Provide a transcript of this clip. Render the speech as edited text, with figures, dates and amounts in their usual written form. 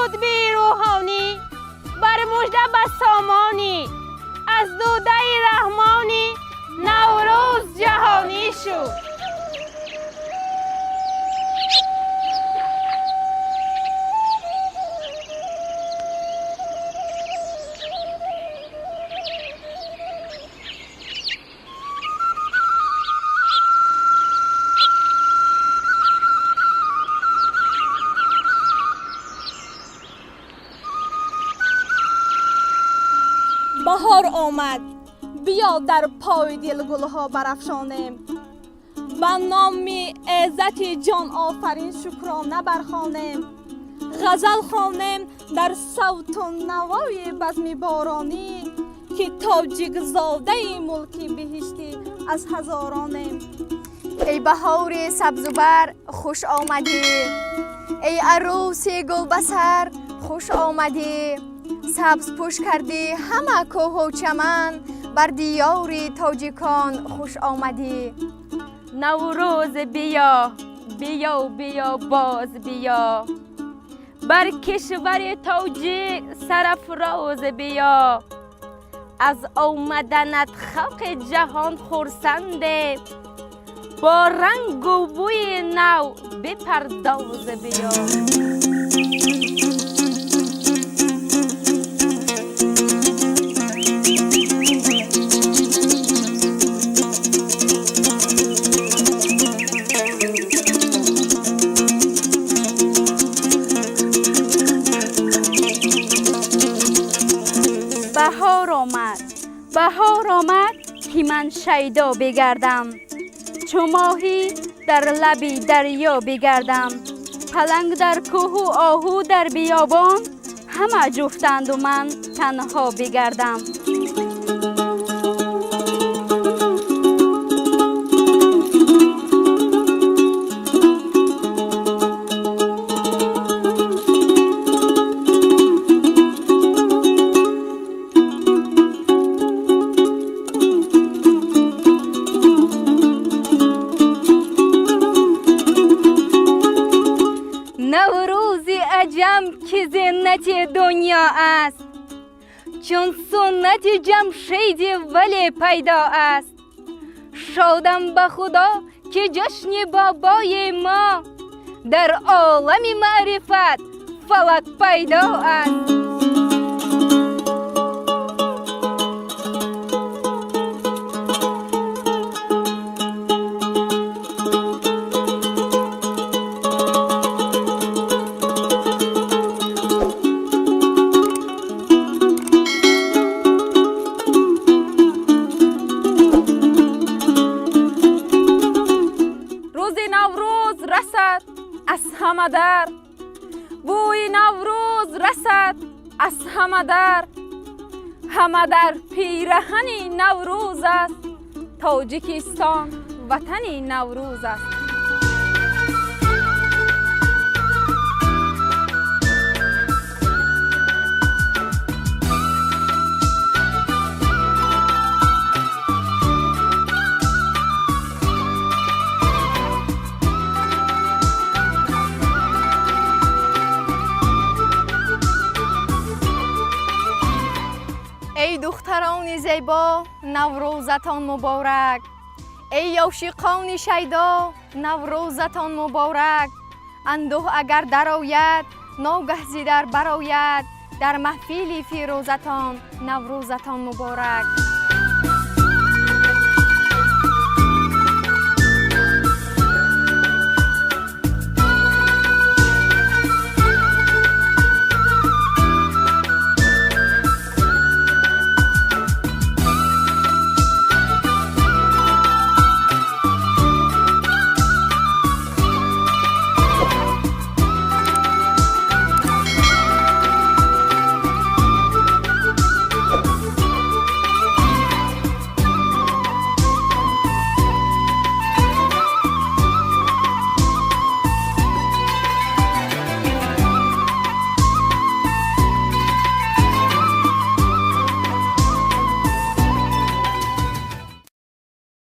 قطبی روحانی بر مژده بسامانی از دوده رحمانی نوروز جهانی شد. بهار آمد، بیا در پای دل گلها برافشانیم، به نام عزت جان آفرین شکرانه برخوانیم، غزل خوانیم در صوت و نوای بزم بارانی که تاجیک زاده ملک بهشتی از هزارانیم. ای بهار سبز و بر خوش آمدی، ای عروس گلبسر خوش آمدی، سبز پوش کردی همه کوه و چمن، بر دیار تاجیکان خوش آمدی. نوروز بیا بیا بیا باز بیا، بر کشور تاجیک سرافراز بیا، از آمدنت خلق جهان خرسنده، با رنگ و بوی نو بپرداز بیا. بهار آمد که من شیدا بگردم، چو ماهی در لب دریا بگردم، پلنگ در کوه و آهو در بیابان، همه جفتند و من تنها بگردم. نوروزی عجم که زینت دنیا است، چون سنت جمشید ولی پیدا است. شادم به خدا که جشن بابای ما، در عالم معرفت فلک پیدا است. از همه در بوی نوروز رسد، از همه در پیرهن نوروز است، تاجیکستان وطن نوروز است. ای دختران زیبا نوروزتان مبارک، ای عاشقان شیدا نوروزتان مبارک. اندوه اگر درآید ناگه ز در برآید، در محفل فیروزتان نوروزتان مبارک.